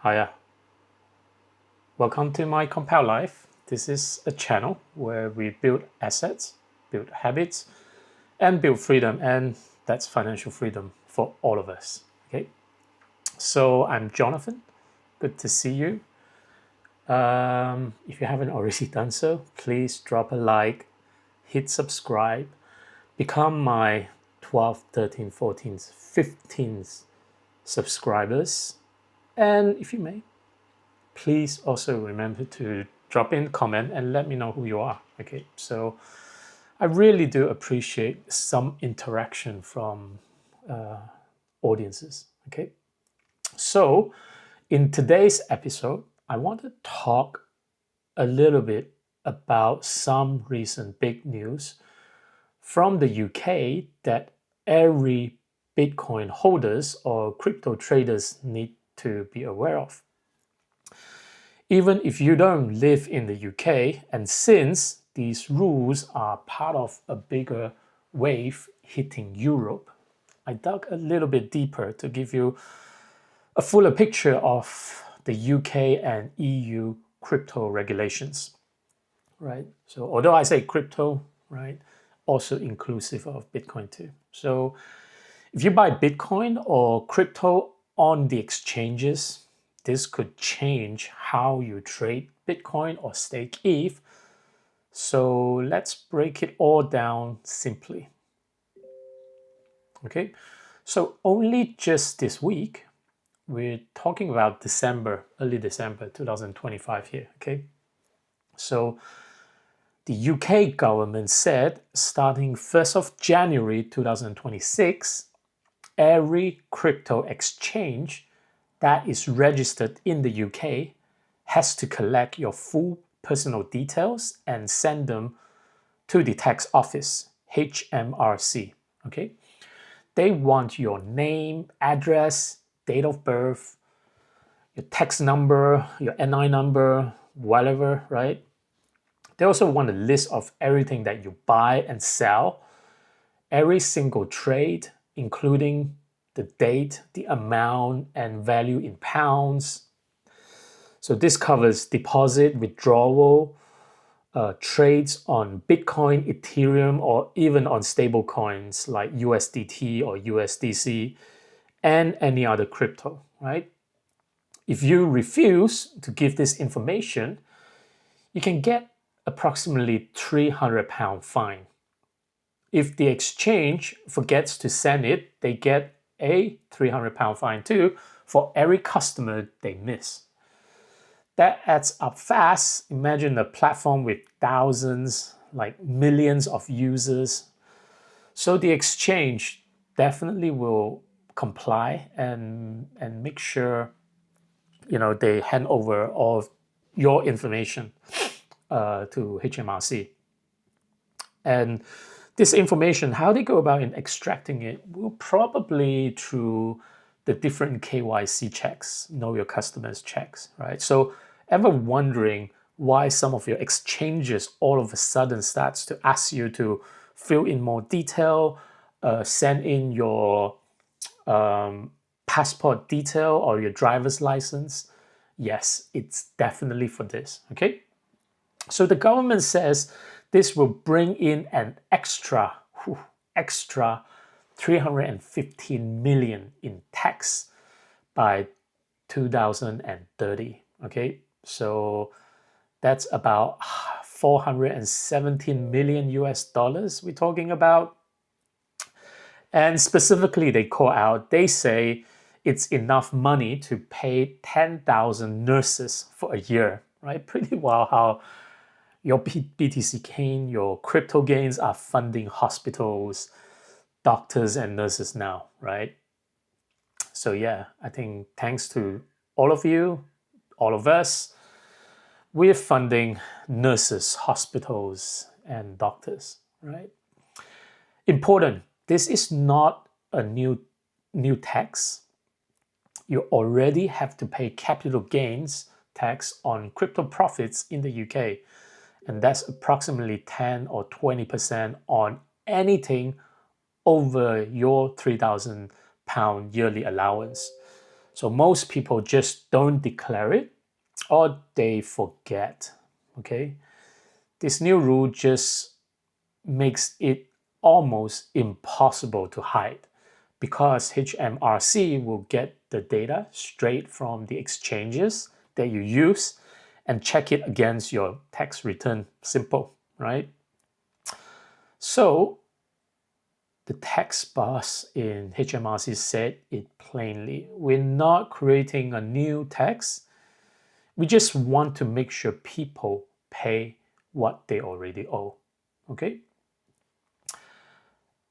Hiya. Welcome to my Compile Life. This is a channel where we build assets, build habits, and build freedom, and that's financial freedom for all of us. Okay. So I'm Jonathan. Good to see you. If you haven't already done so, please drop a like, hit subscribe, become my 12th, 13th, 14th, 15th subscribers, and if you may, please also remember to drop in, comment, and let me know who you are. Okay, so I really do appreciate some interaction from audiences. Okay, so in today's episode, I want to talk a little bit about some recent big news from the UK that every Bitcoin holders or crypto traders need to be aware of. Even if you don't live in the UK, and since these rules are part of a bigger wave hitting Europe, I dug a little bit deeper to give you a fuller picture of the UK and EU crypto regulations, right? So although I say crypto, right, also inclusive of Bitcoin too. So if you buy Bitcoin or crypto on the exchanges, this could change how you trade Bitcoin or stake ETH. So let's break it all down simply. Okay, so only just this week, we're talking about early December 2025 here. Okay, so the UK government said starting 1st of January 2026, every crypto exchange that is registered in the UK has to collect your full personal details and send them to the tax office, HMRC. Okay, they want your name, address, date of birth, your tax number, your NI number, whatever, right? They also want a list of everything that you buy and sell, every single trade, including the date, the amount, and value in pounds. So this covers deposit, withdrawal, trades on Bitcoin, Ethereum, or even on stable coins like USDT or USDC, and any other crypto, right? If you refuse to give this information, you can get approximately £300 fine. If the exchange forgets to send it, they get a £300 fine too for every customer they miss. That adds up fast. Imagine a platform with thousands, like millions of users. So the exchange definitely will comply and make sure they hand over all of your information to HMRC. And this information, how they go about in extracting it, will probably through the different KYC checks, know your customers checks, right? So ever wondering why some of your exchanges all of a sudden starts to ask you to fill in more detail, send in your passport detail or your driver's license? Yes, it's definitely for this, okay? So the government says this will bring in an extra 315 million in tax by 2030. Okay, so that's about 417 million US dollars we're talking about. And specifically, they say it's enough money to pay 10,000 nurses for a year, right? Pretty wild how your BTC gain, your crypto gains are funding hospitals, doctors, and nurses now, right? So yeah, I think thanks to all of you, all of us, we're funding nurses, hospitals, and doctors, right? Important, this is not a new tax. You already have to pay capital gains tax on crypto profits in the UK. And that's approximately 10 or 20% on anything over your £3,000 yearly allowance. So most people just don't declare it or they forget, okay? This new rule just makes it almost impossible to hide because HMRC will get the data straight from the exchanges that you use and check it against your tax return. Simple, right? So the tax boss in HMRC said it plainly. We're not creating a new tax. We just want to make sure people pay what they already owe. Okay?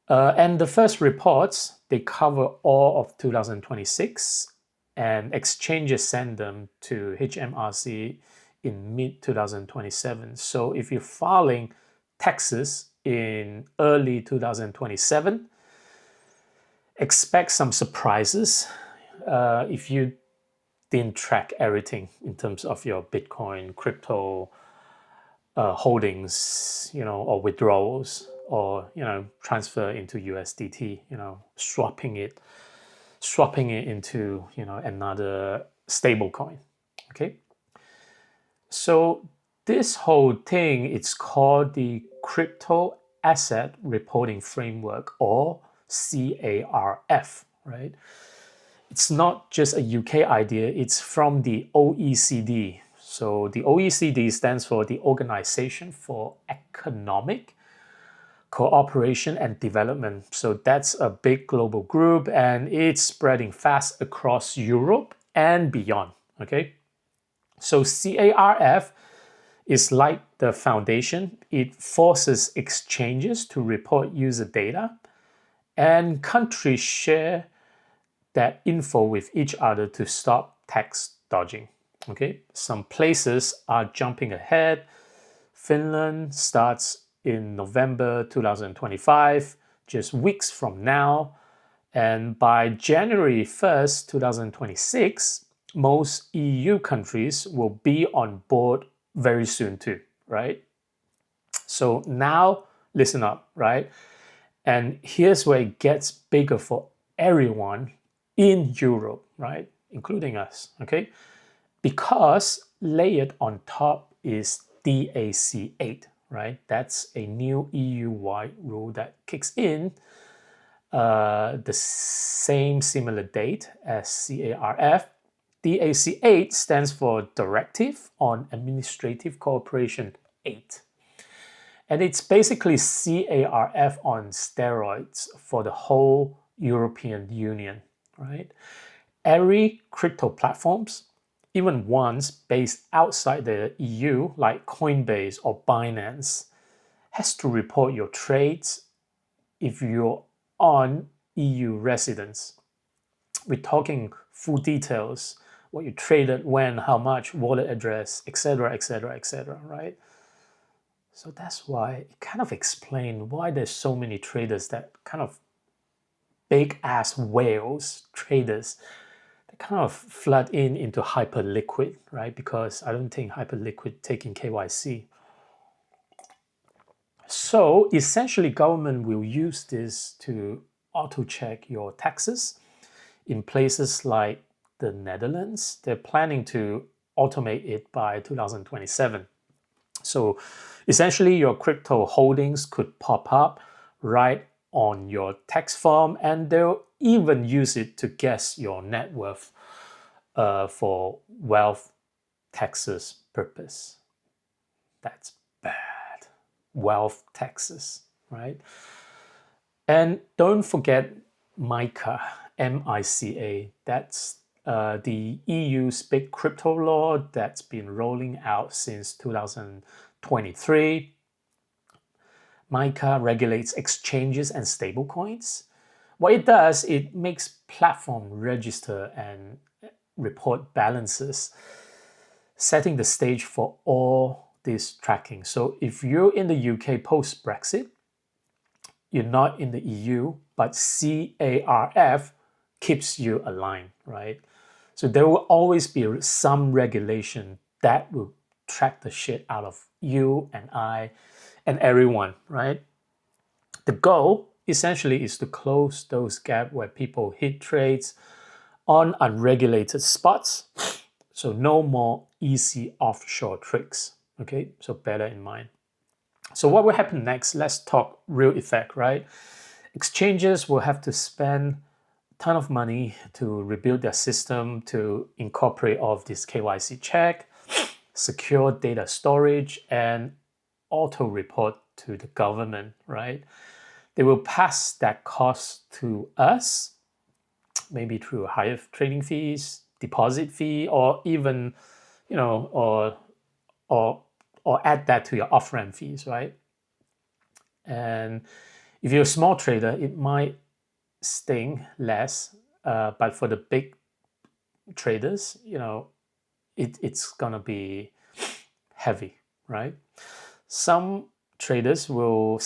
And the first reports, they cover all of 2026, and exchanges send them to HMRC in mid-2027. So if you're filing taxes in early 2027, expect some surprises if you didn't track everything in terms of your Bitcoin, crypto holdings, or withdrawals, or transfer into USDT, swapping it into another stable coin. Okay, so this whole thing, it's called the Crypto Asset Reporting Framework, or CARF, right? It's not just a UK idea, it's from the OECD. So the OECD stands for the Organization for Economic Cooperation and Development. So that's a big global group and it's spreading fast across Europe and beyond. Okay, so CARF is like the foundation. It forces exchanges to report user data, and countries share that info with each other to stop tax dodging. Okay, some places are jumping ahead. Finland starts in November 2025, just weeks from now. And by January 1st, 2026, most EU countries will be on board very soon too, right? So now listen up, right? And here's where it gets bigger for everyone in Europe, right? Including us, okay? Because layered on top is DAC8, right? That's a new EU-wide rule that kicks in the same similar date as CARF. DAC8 stands for Directive on Administrative Cooperation 8. And it's basically CARF on steroids for the whole European Union, right? Every crypto platforms, even ones based outside the EU, like Coinbase or Binance, has to report your trades if you're on EU residence. We're talking full details, what you traded, when, how much, wallet address, etc., etc., etc., right? So that's why it kind of explains why there's so many traders that kind of big ass whales traders that kind of flood into hyperliquid, right? Because I don't think hyperliquid taking KYC. So essentially, government will use this to auto check your taxes. In places like the Netherlands, they're planning to automate it by 2027. So essentially, your crypto holdings could pop up right on your tax form, and they'll even use it to guess your net worth for wealth taxes purpose. That's bad. Wealth taxes, right? And don't forget MiCA, MiCA. That's the EU's big crypto law that's been rolling out since 2023. MiCA regulates exchanges and stablecoins. What it does, it makes platform register and report balances, setting the stage for all this tracking. So if you're in the UK post-Brexit, you're not in the EU, but CARF keeps you aligned, right? So there will always be some regulation that will track the shit out of you and I and everyone, right? The goal essentially is to close those gaps where people hit trades on unregulated spots. So no more easy offshore tricks. Okay, so bear that in mind. So what will happen next? Let's talk real effect, right? Exchanges will have to spend a ton of money to rebuild their system, to incorporate all of this KYC check, secure data storage, and auto report to the government, right? They will pass that cost to us, maybe through higher trading fees, deposit fee, or even, or add that to your off-ramp fees, right? And if you're a small trader, it might sting less, but for the big traders, it's gonna be heavy, right? Some traders will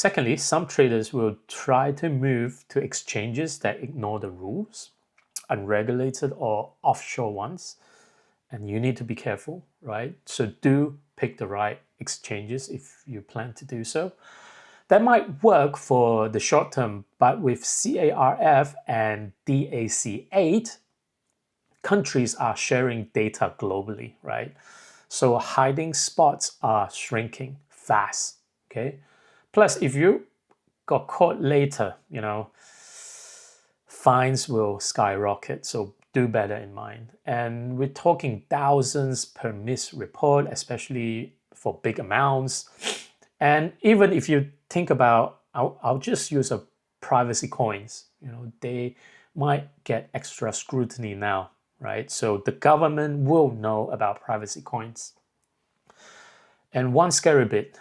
try to move to exchanges that ignore the rules, unregulated or offshore ones, and you need to be careful, right? So do pick the right exchanges if you plan to do so. That might work for the short term, but with CARF and DAC8, countries are sharing data globally, right? So hiding spots are shrinking fast, okay? Plus, if you got caught later, fines will skyrocket. So do bear that in mind. And we're talking thousands per misreport, especially for big amounts. And even if you think about, I'll just use a privacy coins, they might get extra scrutiny now, right? So the government will know about privacy coins. And one scary bit,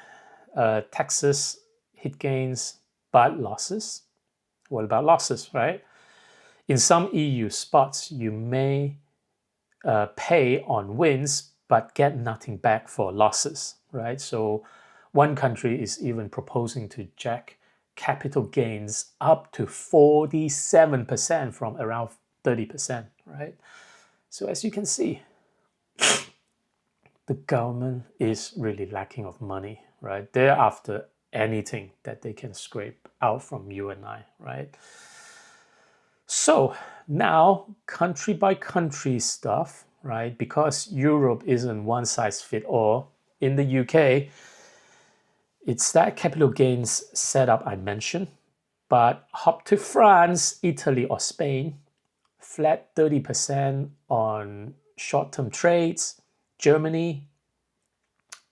taxes hit gains, but losses. What about losses, right? In some EU spots, you may pay on wins, but get nothing back for losses, right? So one country is even proposing to jack capital gains up to 47% from around 30%, right? So as you can see, the government is really lacking of money, right? They're after anything that they can scrape out from you and I, right? So now country by country stuff, right? Because Europe isn't one size fit all. In the UK, it's that capital gains setup I mentioned, but hop to France, Italy, or Spain, flat 30% on short-term trades. Germany,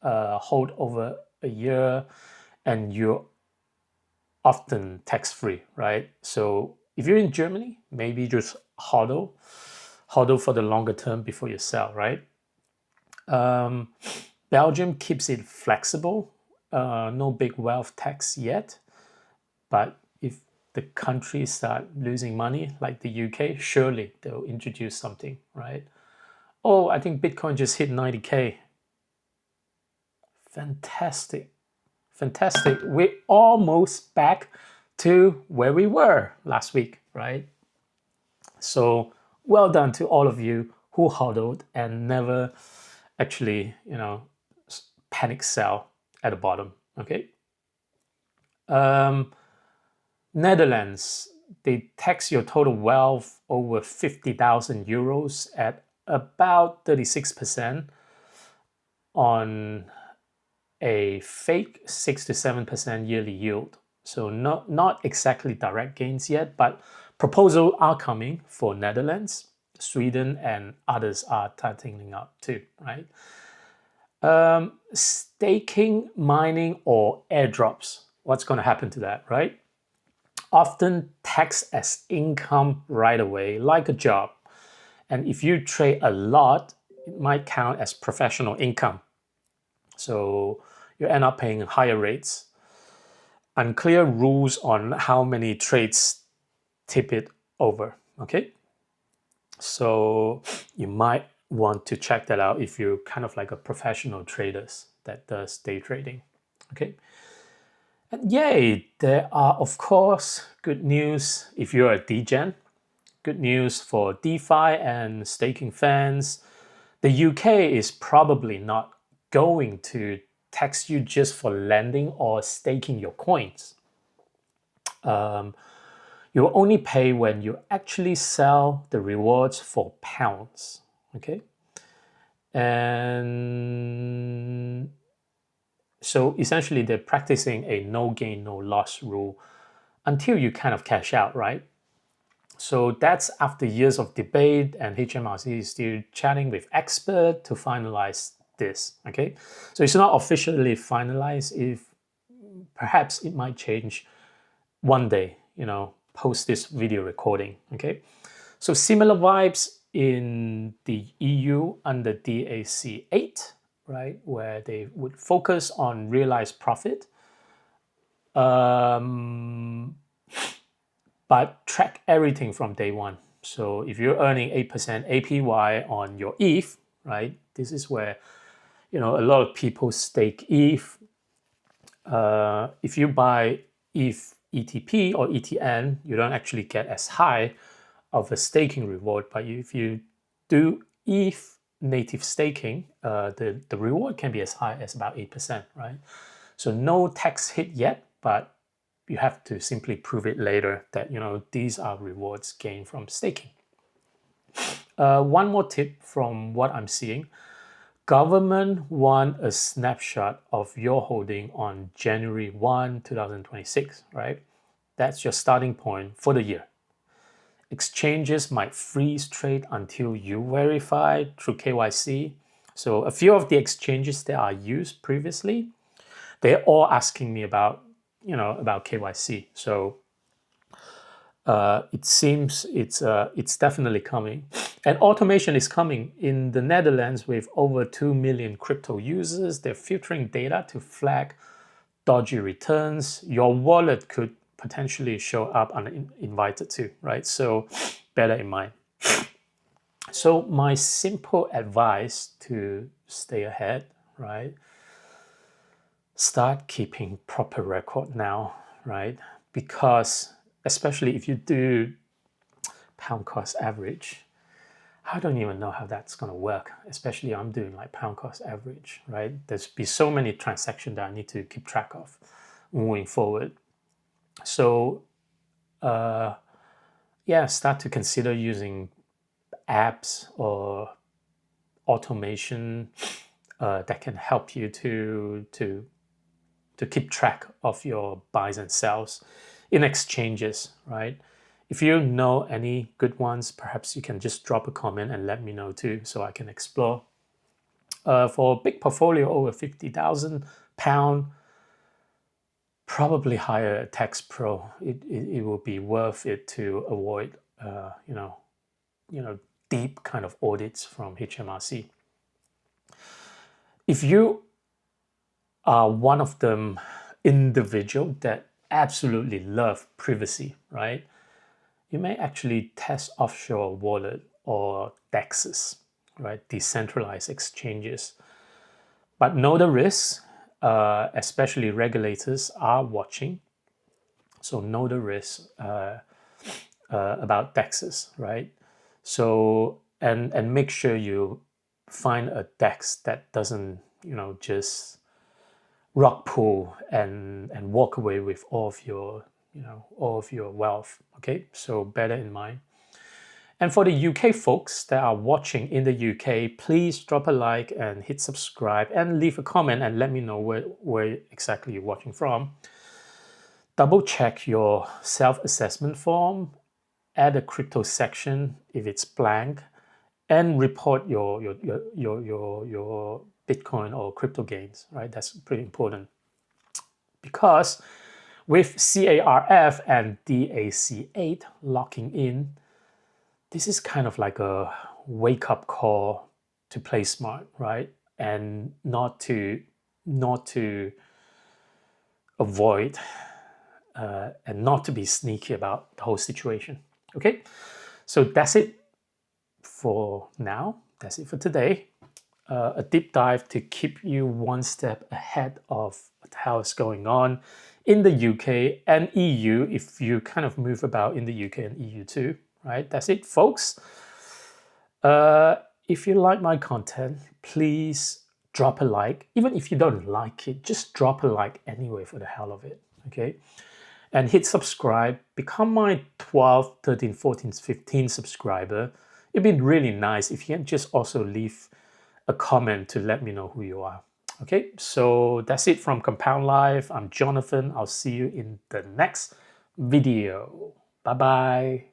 hold over a year, and you're often tax-free, right? So if you're in Germany, maybe just hodl for the longer term before you sell, right? Belgium keeps it flexible. No big wealth tax yet, but if the countries start losing money like the UK, surely they'll introduce something, right? Oh, I think Bitcoin just hit 90K. Fantastic. We're almost back to where we were last week, right? So well done to all of you who hodled and never actually, panic sell at the bottom, okay? Netherlands, they tax your total wealth over 50,000 euros at about 36% on a fake 6 to 7% yearly yield. So not exactly direct gains yet, but proposals are coming for Netherlands, Sweden, and others are tightening up too, right? Staking, mining, or airdrops. What's going to happen to that, right? Often taxed as income right away, like a job. And if you trade a lot, it might count as professional income. So you end up paying higher rates. Unclear rules on how many trades tip it over, okay? So you might want to check that out if you're kind of like a professional trader that does day trading, okay? And yay, there are, of course, good news if you're a degen. Good news for DeFi and staking fans. The UK is probably not going to tax you just for lending or staking your coins. You will only pay when you actually sell the rewards for pounds, okay? And so essentially they're practicing a no gain, no loss rule until you kind of cash out, right? So that's after years of debate, and HMRC is still chatting with experts to finalize this, okay? So it's not officially finalized. If perhaps it might change one day, post this video recording, okay? So similar vibes in the EU under DAC8, right, where they would focus on realized profit, but track everything from day one. So if you're earning 8% APY on your ETH, right, this is where a lot of people stake ETH. If you buy ETH ETP or ETN, you don't actually get as high of a staking reward. But if you do ETH native staking, the reward can be as high as about 8%, right? So no tax hit yet, but you have to simply prove it later that these are rewards gained from staking. One more tip from what I'm seeing. Government want a snapshot of your holding on January 1, 2026, right? That's your starting point for the year. Exchanges might freeze trade until you verify through KYC. So a few of the exchanges that I used previously, they're all asking me about KYC. So it seems it's definitely coming. And automation is coming. In the Netherlands, with over 2 million crypto users, they're filtering data to flag dodgy returns. Your wallet could potentially show up uninvited too, right? So bear that in mind. So my simple advice to stay ahead, right? Start keeping proper record now, right? Because especially if you do pound cost average, I don't even know how that's going to work. Especially I'm doing like pound cost average, right? There's be so many transactions that I need to keep track of moving forward. So start to consider using apps or automation that can help you to keep track of your buys and sells in exchanges, right? If you know any good ones, perhaps you can just drop a comment and let me know too, so I can explore. For a big portfolio over £50,000, probably hire a tax pro. It will be worth it to avoid, deep kind of audits from HMRC. If you are one of them individual that absolutely love privacy, right? You may actually test offshore wallet or DEXs, right? Decentralized exchanges. But know the risks, especially regulators are watching. So know the risks about DEXs, right? So, and make sure you find a DEX that doesn't, just rock pool and walk away with all of your wealth. Okay, so bear that in mind. And for the UK folks that are watching in the UK, please drop a like and hit subscribe and leave a comment and let me know where exactly you're watching from. Double check your self-assessment form, add a crypto section if it's blank, and report your Bitcoin or crypto gains, right? That's pretty important. Because with CARF and DAC8 locking in, this is kind of like a wake-up call to play smart, right? And not to avoid and not to be sneaky about the whole situation. Okay, so that's it for now. That's it for today. A deep dive to keep you one step ahead of what the hell is going on in the UK and EU if you kind of move about in the UK and EU too, right? That's it, folks. If you like my content, please drop a like. Even if you don't like it, just drop a like anyway for the hell of it, okay? and hit subscribe. Become my 12th, 13th, 14th, 15th subscriber. It'd be really nice if you can just also leave a comment to let me know who you are. Okay, so that's it from Compound Life. I'm Jonathan. I'll see you in the next video. Bye-bye.